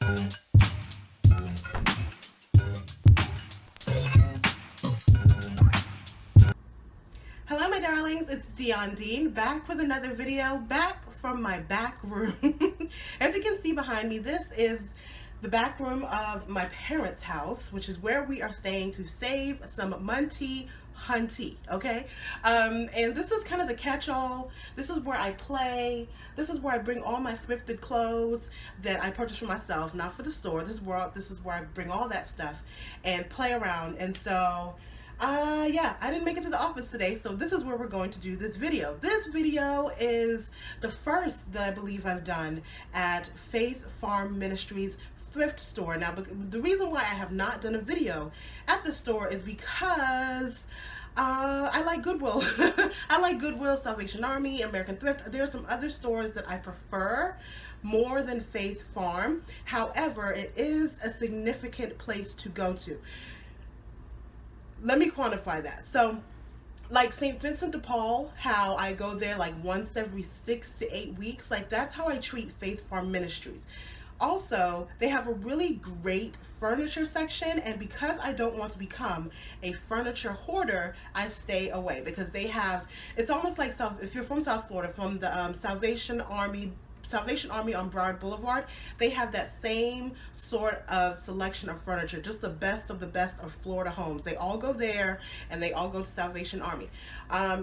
Hello my darlings, it's Dion Dean back with another video, back from my back room. As you can see behind me, this is the back room of my parents' house, which is where we are staying to save some munty hunty, okay? And this is kind of the catch-all. This is where I play. This is where I bring all my thrifted clothes that I purchased for myself, not for the store. This is where I bring all that stuff and play around. And so yeah, I didn't make it to the office today, so this is where we're going to do this video. This video is the first that I believe I've done at Faith Farm Ministries thrift store. Now, the reason why I have not done a video at the store is because I like Goodwill. I like Goodwill, Salvation Army, American Thrift. There are some other stores that I prefer more than Faith Farm. However, it is a significant place to go to. Let me quantify that. So, like St. Vincent de Paul, how I go there like once every 6 to 8 weeks, like that's how I treat Faith Farm Ministries. Also, they have a really great furniture section, and because I don't want to become a furniture hoarder, I stay away because they have, it's almost like if you're from South Florida, from the Salvation Army on Broward Boulevard, they have that same sort of selection of furniture, just the best of Florida homes. They all go there and they all go to Salvation Army.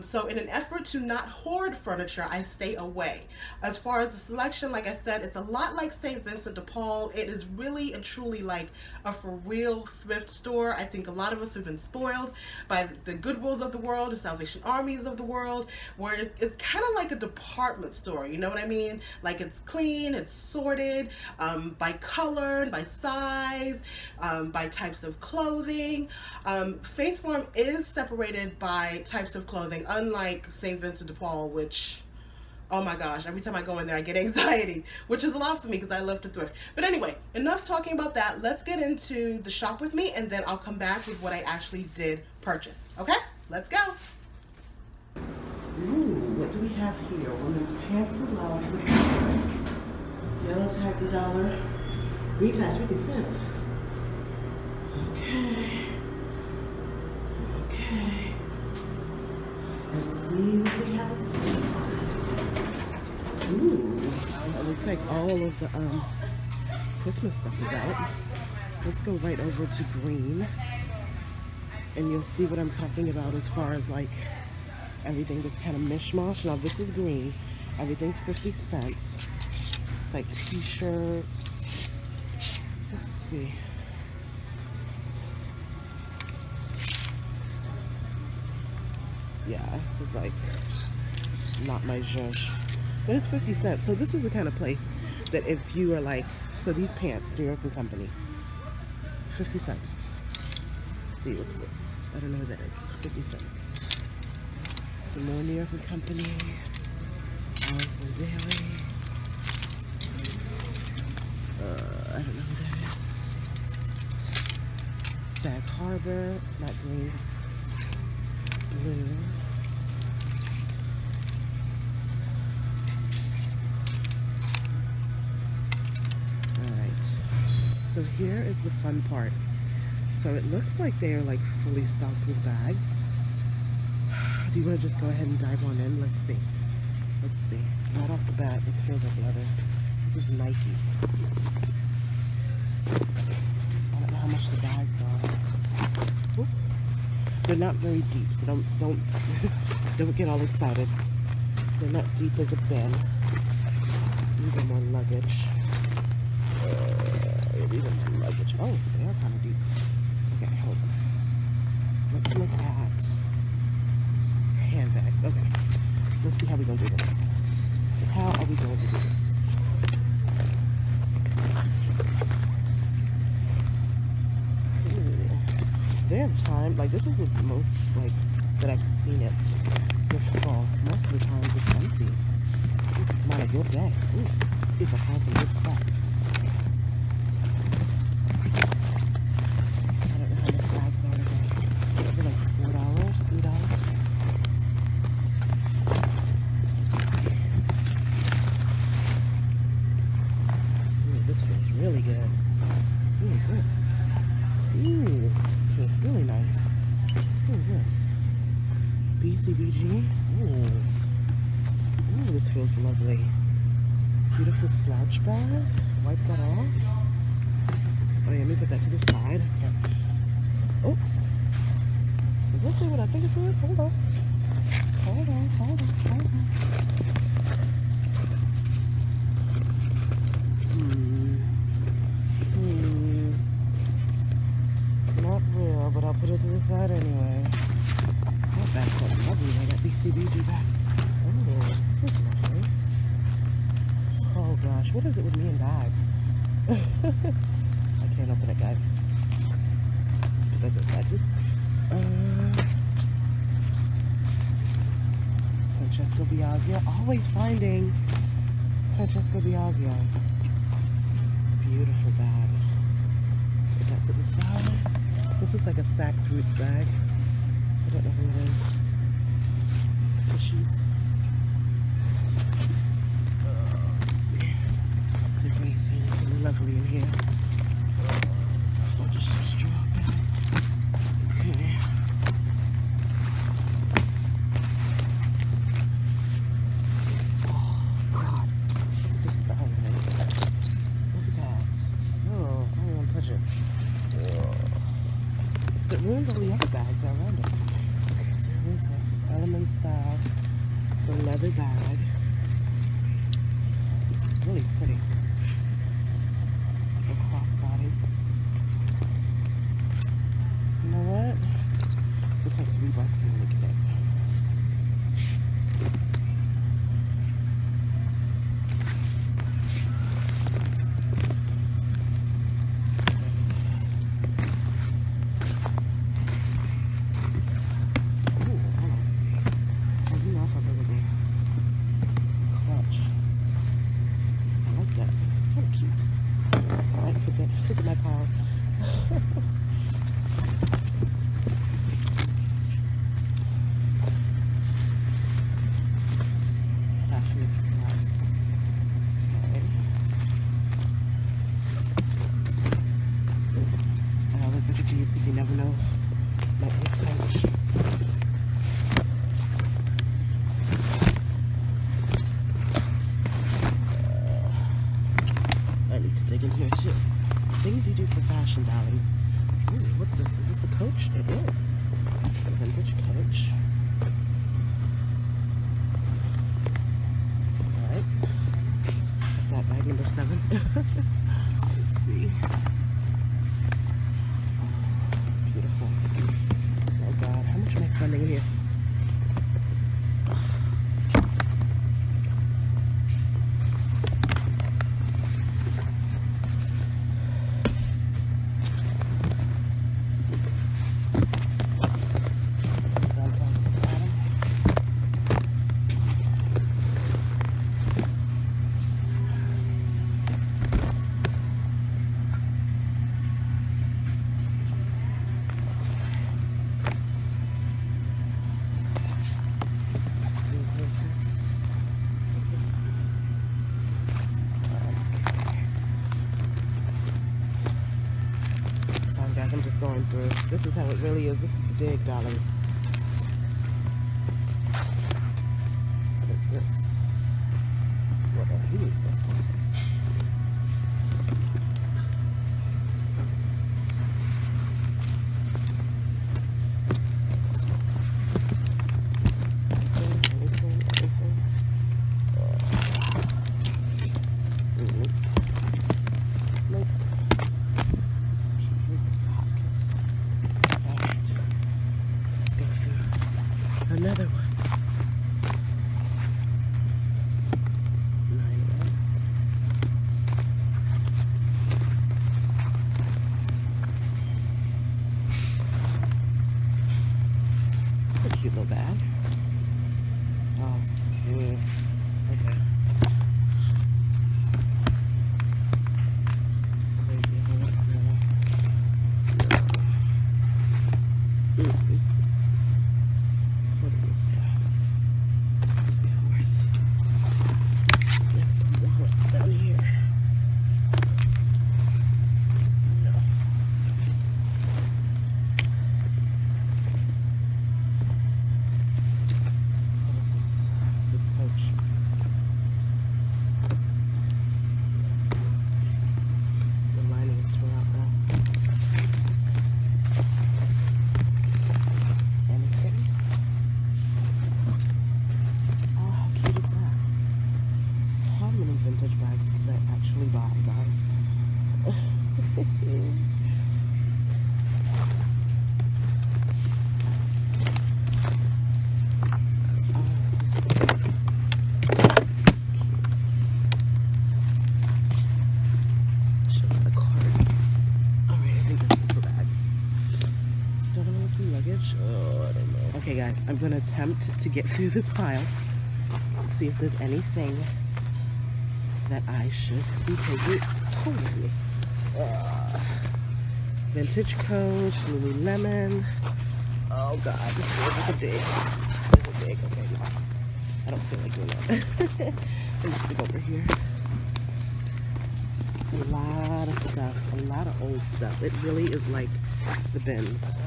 So in an effort to not hoard furniture, I stay away. As far as the selection, like I said, it's a lot like St. Vincent de Paul. It is really and truly like a for real thrift store. I think a lot of us have been spoiled by the Goodwills of the world, the Salvation Armies of the world, where it's kind of like a department store, you know what I mean? Like it's clean, it's sorted by color, by size, by types of clothing. Faith Farm is separated by types of clothing, unlike St. Vincent de Paul, which, oh my gosh, every time I go in there I get anxiety, which is a lot for me because I love to thrift. But anyway, enough talking about that. Let's get into the shop with me, and then I'll come back with what I actually did purchase. Okay, let's go. Ooh, what do we have here? Women's pants and blouses are $1. Yellow tags $1. Green tags 50 cents. Okay. Let's see what they have in store. Ooh, it looks like all of the Christmas stuff is out. Let's go right over to green, and you'll see what I'm talking about as far as like everything just kind of mishmash. Now this is green. Everything's 50 cents. It's like t-shirts. Let's see. Yeah, this is like not my zhuzh. But it's 50 cents. So this is the kind of place that if you are like, so these pants, New York & Company, 50 cents. Let's see, what's this? I don't know what that is. 50 cents. Some more New York & Company. Allison Daily. I don't know who that is. Sag Harbor. It's not green, it's blue. So here is the fun part. So it looks like they are like fully stocked with bags. Do you want to just go ahead and dive on in? Let's see. Let's see. Right off the bat, this feels like leather. This is Nike. I don't know how much the bags are. Oop. They're not very deep, so don't get all excited. They're not deep as a bin. These are more luggage. These are more luggage. Oh, they are kind of deep. Okay, hold on. Let's look at handbags. Okay, let's see how we're gonna do this. How are we going to do this? Ooh. There are times, like this is the most like that I've seen it this fall. Most of the times it's empty. It's not a good day. Ooh, see if I find some good stuff. I don't know how much bags are today. They're like $4, $3. really good. Who is this? Ooh, this feels really nice. Who is this? BCBG? Ooh. Ooh, this feels lovely. Beautiful slouch bag. Wipe that off. Oh yeah, let me put that to the side. Oh. Is this what I think it is? Hold on. Hold on, hold on, hold on. Not real, but I'll put it to the side anyway. That bag's so lovely. I got BCBG back. Oh, this is lovely. Oh gosh, what is it with me and bags? I can't open it, guys. Put that to the side too. Francesco Biagio, always finding Francesco Biagio. Beautiful bag. Put that to the side. This looks like a Saks Roots bag. I don't know who it is. Fishies. Let's see. See if we see anything lovely in here. I'll just straw bags. Okay. Oh God. Look at this bag. Look at that. Oh, I don't want to touch it. Because it ruins all the other bags around it. Okay, so what is this? Element Style. It's a leather bag. It's really pretty. It's like a crossbody. You know what? It's like $3. I'm gonna get it. Look at my pile. Fashion Express. Okay. I always look at these because you never know what they finish. I need to dig in here too. Things you do for fashion, darlings. Ooh, what's this? Is this a Coach? It is. It's a vintage Coach. Alright. What's that? Bag number 7? Let's see. Oh, beautiful. Oh God, how much am I spending in here? I'm just going through. This is how it really is. This is the dig, darlings. What is this? Who is this? Another one. 9 West. That's a cute little bag. Oh, yeah. Okay. Crazy horse now. What is this? Crazy horse. We have some wallets down here. Okay guys, I'm gonna attempt to get through this pile, see if there's anything that I should be taking home with me. Vintage Coach, Lululemon. Oh god, this feels like a dig. This is a dig. Okay, no. I don't feel like doing that. Let's stick over here. It's a lot of stuff, a lot of old stuff. It really is like the bins.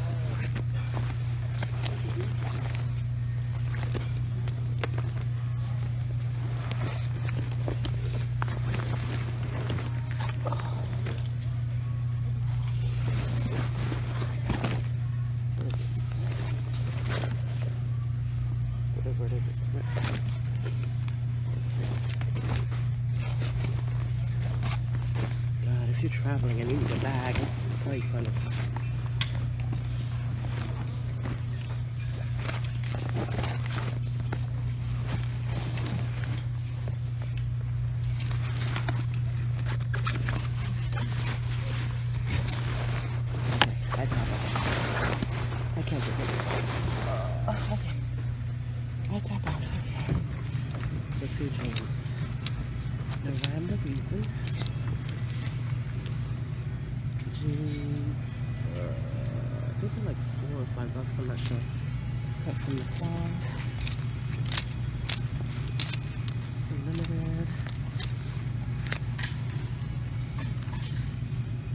God, if you're traveling and you need a bag, this is the place, honey. I can't do this. Okay. I tap out. Okay. So 2 jeans. No random reason. Jeans. These are like $4 or $5. I'm not sure. Cut from the fall. Limited.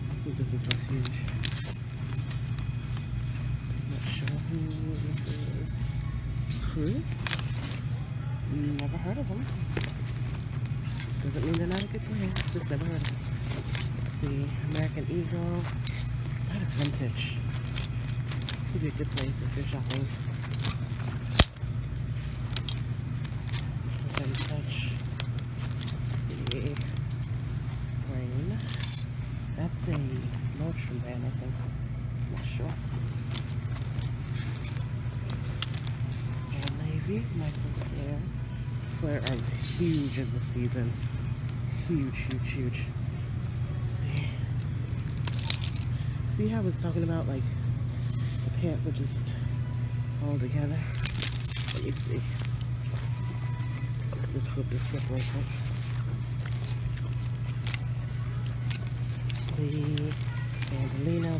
I think this is Refuge. Not sure who this is. Crew? Never heard of them. Doesn't mean they're not a good brand. Just never heard of them. Let's see. American Eagle. A lot of vintage. This would be a good place if you're shopping. Vintage. See. Rain. That's a Nordstrom brand, I think. Not sure. Michael Flair. Flair are huge in the season. Huge, huge, huge. Let's see. See how I was talking about, like, the pants are just all together? Let me see. Let's just flip this script real quick. The Bandolino,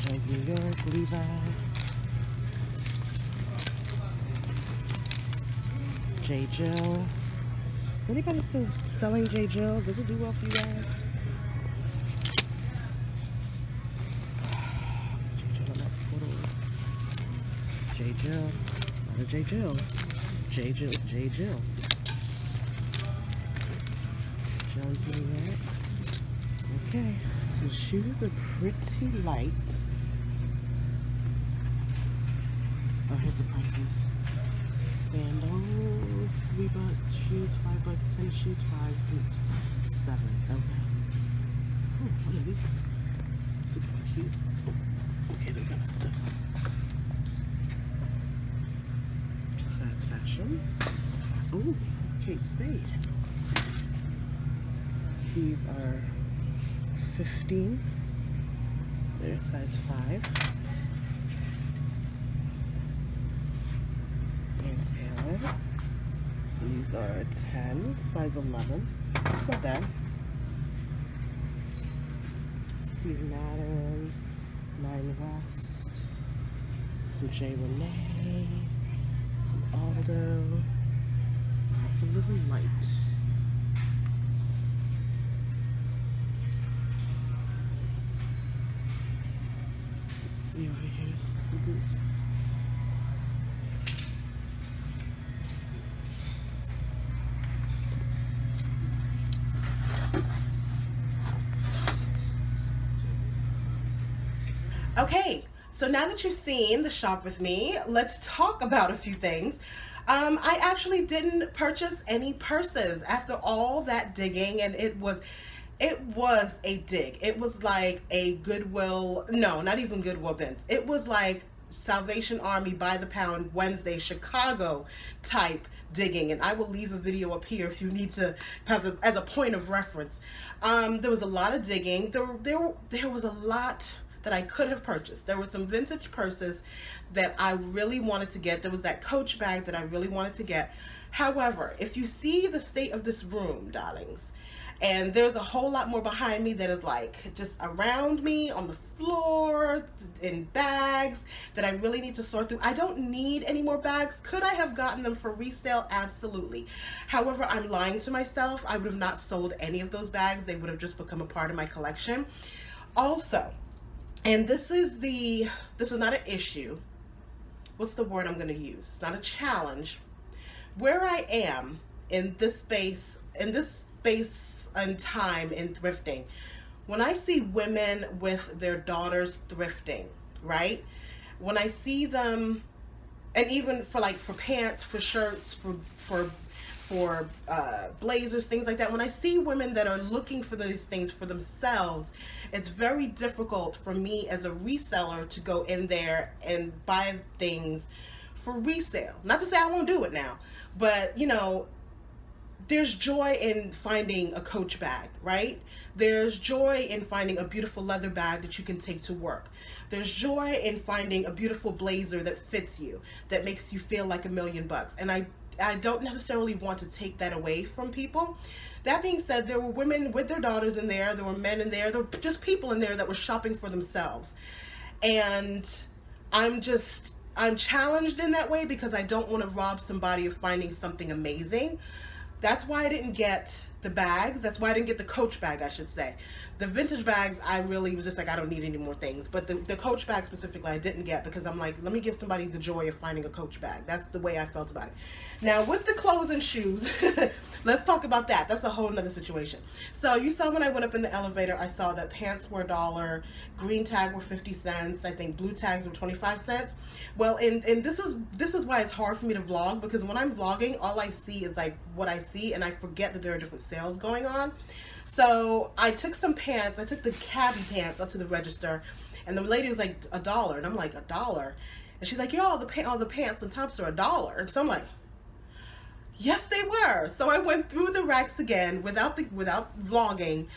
Jones, New York, Levi. J. Jill. Is anybody still selling J. Jill? Does it do well for you guys? J. Jill. Not a J. Jill. J. Jill. J. Jill. Jones, New York. Okay. So shoes are pretty light. Oh, here's the prices. Sandals, $3, shoes, $5, 10 shoes, 5 boots, 7. Okay. Oh, what are these? Super cute. Okay, they're kind of stuff. Fast fashion. Oh, Kate Spade. These are 15. They're size 5. Taylor. These are 10, size 11. It's not bad. Steve Madden, 9 West, some J. Renee, some Aldo. That's a little light. Let's see over here, some boots. Okay, so now that you've seen the shop with me, let's talk about a few things. I actually didn't purchase any purses after all that digging, and it was It was a dig. It was like a Goodwill, no, not even Goodwill bins. It was like Salvation Army by the pound Wednesday Chicago type digging, and I will leave a video up here if you need to have as a point of reference. There was a lot of digging. There was a lot that I could have purchased. There were some vintage purses that I really wanted to get. There was that Coach bag that I really wanted to get. However, if you see the state of this room, darlings, and there's a whole lot more behind me that is like just around me on the floor in bags that I really need to sort through. I don't need any more bags. Could I have gotten them for resale? Absolutely. However, I'm lying to myself. I would have not sold any of those bags. They would have just become a part of my collection. Also, and this is not an issue. What's the word I'm going to use? It's not a challenge. Where I am in this space and time in thrifting, when I see women with their daughters thrifting, right? When I see them, and even for pants, for shirts, for blazers, things like that, when I see women that are looking for these things for themselves, it's very difficult for me as a reseller to go in there and buy things for resale. Not to say I won't do it now, but you know, there's joy in finding a Coach bag, right? There's joy in finding a beautiful leather bag that you can take to work. There's joy in finding a beautiful blazer that fits you, that makes you feel like $1,000,000. And I don't necessarily want to take that away from people. That being said, there were women with their daughters in there, there were men in there were just people in there that were shopping for themselves. And I'm challenged in that way because I don't want to rob somebody of finding something amazing. That's why I didn't get the bags. That's why I didn't get the Coach bag, I should say. The vintage bags, I really was just like, I don't need any more things. But the Coach bag specifically, I didn't get because I'm like, let me give somebody the joy of finding a Coach bag. That's the way I felt about it. Now, with the clothes and shoes, let's talk about that. That's a whole nother situation. So you saw when I went up in the elevator, I saw that pants were $1, green tag were 50 cents. I think blue tags were 25 cents. Well, and this is why it's hard for me to vlog, because when I'm vlogging, all I see is like what I see, and I forget that there are different sales going on. So I took some pants, I took the cabbie pants up to the register, and the lady was like $1, and I'm like, $1? And she's like, yeah, all the pants and tops are $1. And so I'm like, yes, they were. So I went through the racks again without vlogging,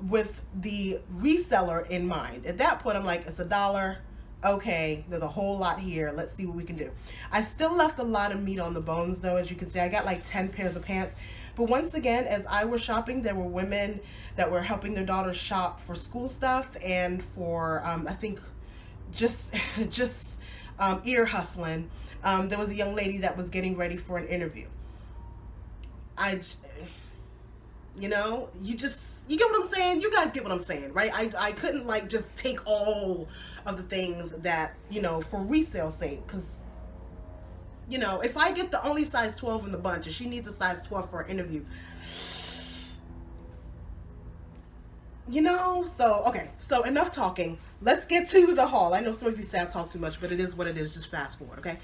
with the reseller in mind. At that point, I'm like, it's $1. Okay, there's a whole lot here. Let's see what we can do. I still left a lot of meat on the bones, though. As you can see, I got like 10 pairs of pants. But once again, as I was shopping, there were women that were helping their daughters shop for school stuff and for, I think, just ear hustling. There was a young lady that was getting ready for an interview. You know, you get what I'm saying? You guys get what I'm saying, right? I couldn't like just take all of the things that, you know, for resale sake, because, you know, if I get the only size 12 in the bunch and she needs a size 12 for an interview, you know, so, okay, so enough talking. Let's get to the haul. I know some of you say I talk too much, but it is what it is. Just fast forward, okay?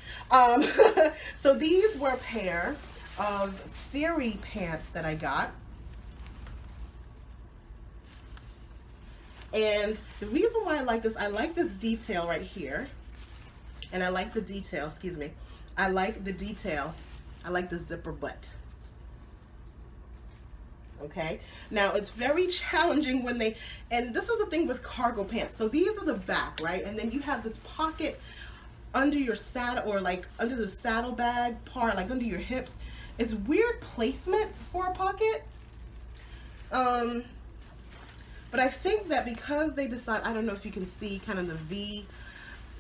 So these were a pair of Theory pants that I got. And the reason why I like this detail right here. And I like the detail, excuse me. I like the detail. I like the zipper butt. Okay, now it's very challenging when and this is the thing with cargo pants. So these are the back, right? And then you have this pocket under your saddle, or like under the saddlebag part, like under your hips. It's weird placement for a pocket. But I think that because they decide, I don't know if you can see kind of the V,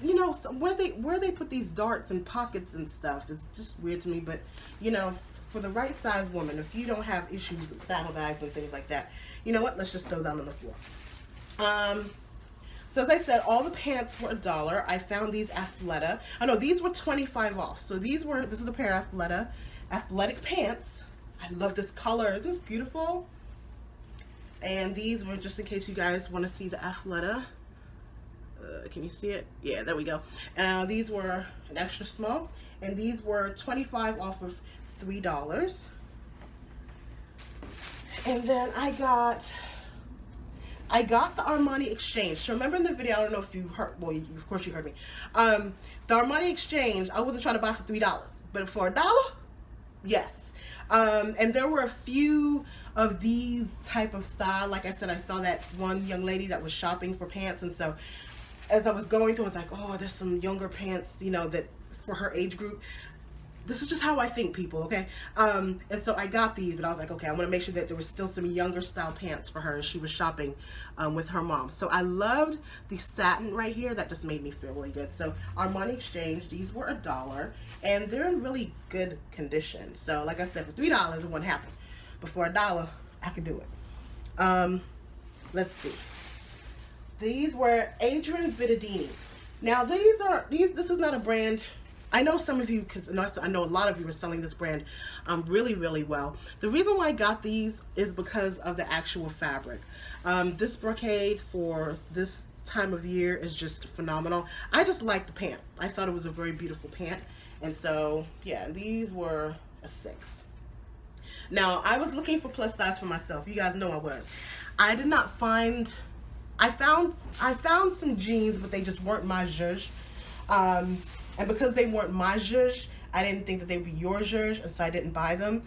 you know, where they put these darts and pockets and stuff, it's just weird to me. But you know, for the right size woman, if you don't have issues with saddlebags and things like that, you know what, let's just throw them on the floor. So as I said, all the pants were $1. I found these Athleta. Oh no, these were 25 off. So this is a pair of athletic pants. I love this color. Isn't this beautiful? And these were, just in case you guys want to see the Athleta. Can you see it? Yeah, there we go. These were an extra small, and these were 25 off of $3. And then I got the Armani Exchange. So remember in the video, I don't know if you heard, well, of course you heard me. The Armani Exchange, I wasn't trying to buy for $3, but for $1, yes. And there were a few of these type of style. Like I said, I saw that one young lady that was shopping for pants, and so as I was going through, I was like, oh, there's some younger pants, you know, that for her age group. This is just how I think, people, okay? And so I got these, but I was like, okay, I want to make sure that there was still some younger style pants for her as she was shopping with her mom. So I loved the satin right here. That just made me feel really good. So Armani Exchange, these were $1, and they're in really good condition. So like I said, for $3, it wouldn't happen. But for $1, I could do it. Let's see. These were Adrian Vittadini. Now this is not a brand. I know some of you, because I know a lot of you are selling this brand really, really well. The reason why I got these is because of the actual fabric. This brocade for this time of year is just phenomenal. I just like the pant. I thought it was a very beautiful pant. And so, yeah, these were a 6. Now, I was looking for plus size for myself. You guys know I was. I did not find... I found some jeans, but they just weren't my zhuzh. And because they weren't my zhuzh, I didn't think that they would be your zhuzh, and so I didn't buy them.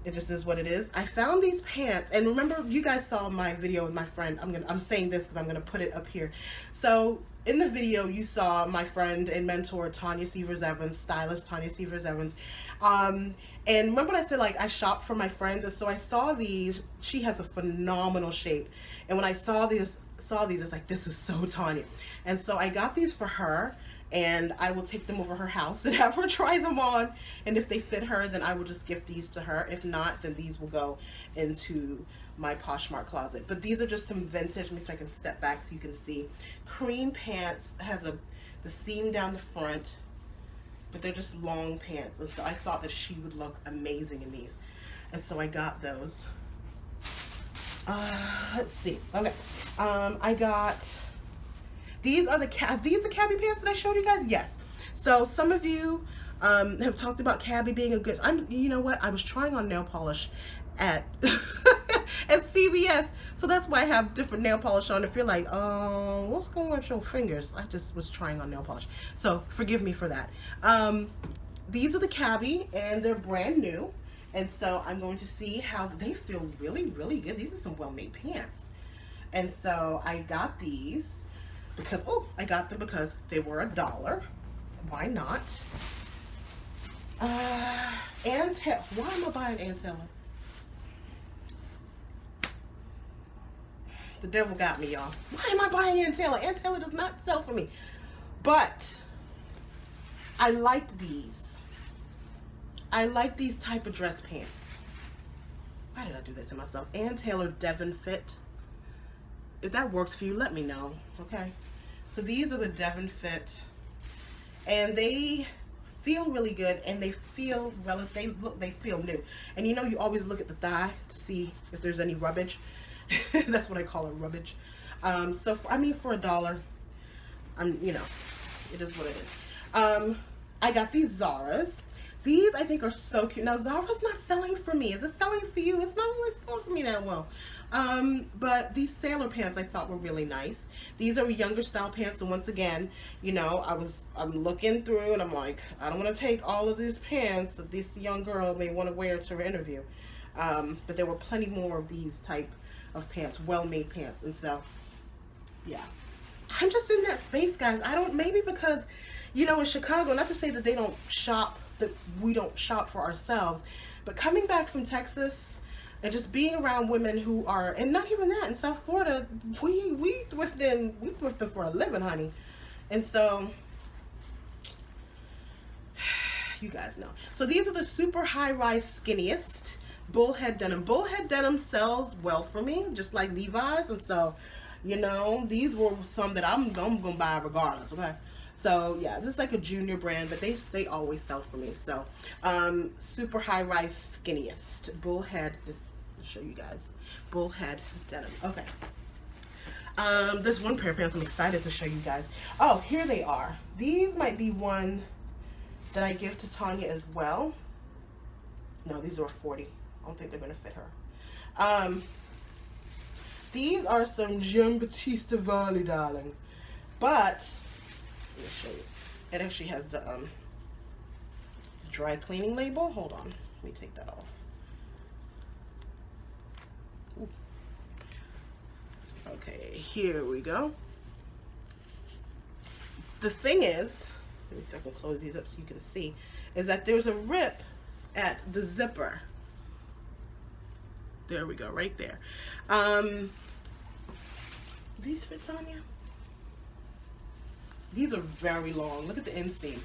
It just is what it is. I found these pants, and remember, you guys saw my video with my friend. I'm saying this because I'm gonna put it up here. So in the video, you saw my friend and mentor Tanya Severs-Evans, stylist Tanya Severs-Evans. And remember when I said, like, I shop for my friends, and so I saw these. She has a phenomenal shape, and when I saw these, it's like, this is so Tanya. And so I got these for her, and I will take them over her house and have her try them on, and if they fit her, then I will just gift these to her. If not, then these will go into my Poshmark closet. But these are just some vintage. Let me see if I can step back so you can see. Cream pants, has the seam down the front, but they're just long pants, and so I thought that she would look amazing in these, and so I got those. Let's see. Okay, I got these are the cabbie pants that I showed you guys. Yes. So some of you have talked about cabbie being a good. You know what? I was trying on nail polish at at CVS, so that's why I have different nail polish on. If you're like, what's going on with your fingers? I just was trying on nail polish, so forgive me for that. These are the cabbie, and they're brand new. And so I'm going to see how they feel. Really, really good. These are some well-made pants. And so I got these because, I got them because they were $1. Why not? Why am I buying Ann Taylor? The devil got me, y'all. Why am I buying Ann Taylor? Ann Taylor does not sell for me. But I liked these. I like these type of dress pants. Why did I do that to myself? Ann Taylor Devon Fit. If that works for you, let me know. Okay. So these are the Devon Fit, and they feel really good, and they feel they feel new. And you know, you always look at the thigh to see if there's any rubbage. That's what I call it, rubbage. So for $1, you know, it is what it is. I got these Zara's. These I think are so cute. Now Zara's not selling for me. Is it selling for you? It's not really selling for me that well. But these sailor pants I thought were really nice. These are younger style pants, and once again, you know, I'm looking through and I'm like, I don't want to take all of these pants that this young girl may want to wear to her interview. But there were plenty more of these type of pants, well-made pants, and so yeah, I'm just in that space, guys. Maybe because, you know, in Chicago, not to say that they don't shop, that we don't shop for ourselves, but coming back from Texas and just being around women who are, and not even that, in South Florida, we thrifting for a living, honey. And so you guys know. So these are the super high-rise skinniest bullhead denim. Bullhead denim sells well for me, just like Levi's, and so, you know, these were some that I'm gonna buy regardless. Okay. So yeah, this is like a junior brand, but they always sell for me. So super high rise skinniest bullhead. I'll show you guys bullhead denim. Okay. There's one pair of pants I'm excited to show you guys. Oh, here they are. These might be one that I give to Tanya as well. No, these are 40. I don't think they're gonna fit her. These are some Giambattista Valli, darling. But let me show you. It actually has the dry cleaning label. Hold on. Let me take that off. Ooh. Okay, here we go. The thing is, let me see if I can close these up so you can see, is that there's a rip at the zipper. There we go, right there. These fit, Tanya? These are very long. Look at the inseam.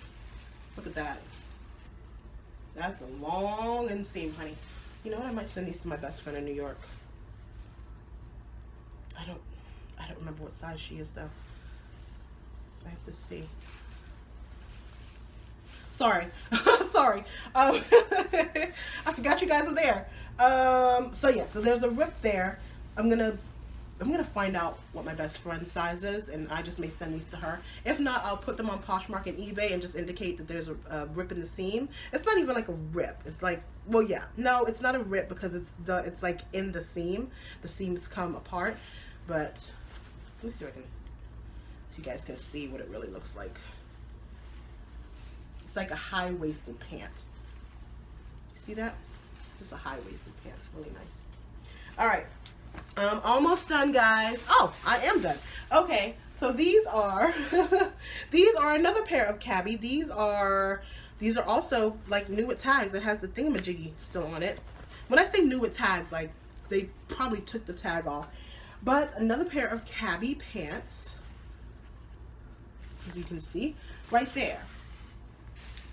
Look at that. That's a long inseam, honey. You know what? I might send these to my best friend in New York. I don't remember what size she is though. I have to see. Sorry. Sorry. I forgot you guys were there. So yeah, so there's a rip there. I'm gonna find out what my best friend's size is, and I just may send these to her. If not, I'll put them on Poshmark and eBay and just indicate that there's a rip in the seam. It's not even like a rip. It's like, well, yeah, no, it's not a rip because it's done. It's like in the seam. The seams come apart, but let me see if I can, so you guys can see what it really looks like. It's like a high-waisted pant. You see that? Just a high-waisted pant. Really nice. All right. Almost done, guys. Oh, I am done. Okay, so these are these are another pair of cabbie. These are also like new with tags. It has the thingamajiggy still on it. When I say new with tags, like they probably took the tag off. But another pair of cabbie pants, as you can see right there.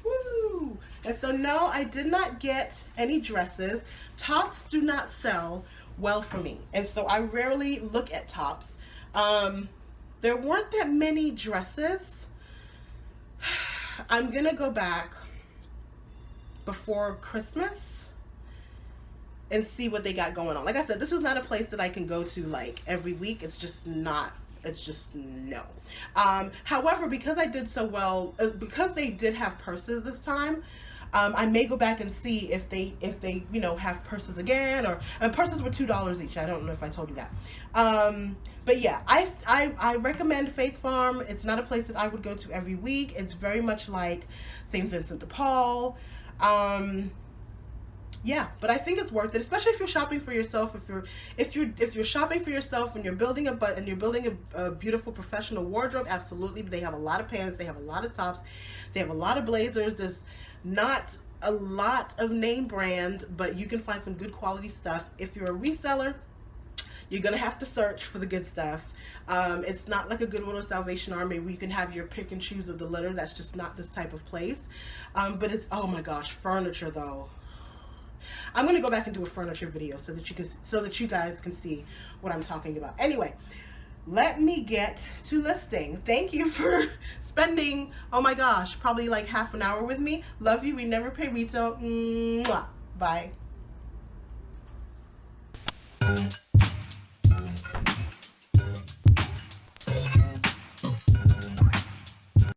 Woo! And so no, I did not get any dresses. Tops do not sell well for me, and so I rarely look at tops. There weren't that many dresses. I'm gonna go back before Christmas and see what they got going on. Like I said, this is not a place that I can go to like every week. It's just not. It's just no. However, because I did so well, because they did have purses this time, I may go back and see if they you know have purses again, or and purses were $2 each. I don't know if I told you that. But yeah, I recommend Faith Farm. It's not a place that I would go to every week. It's very much like St. Vincent de Paul. Yeah, but I think it's worth it, especially if you're shopping for yourself. If you're shopping for yourself and you're building a beautiful professional wardrobe, absolutely. They have a lot of pants, they have a lot of tops, they have a lot of blazers. There's not a lot of name brand, but you can find some good quality stuff. If you're a reseller, you're gonna have to search for the good stuff. It's not like a Goodwill or Salvation Army where you can have your pick and choose of the litter. That's just not this type of place. But it's, oh my gosh, furniture though. I'm going to go back and do a furniture video so that you guys can see what I'm talking about. Anyway, let me get to listing. Thank you for spending, oh my gosh, probably like half an hour with me. Love you. We never pay retail. Mwah. Bye.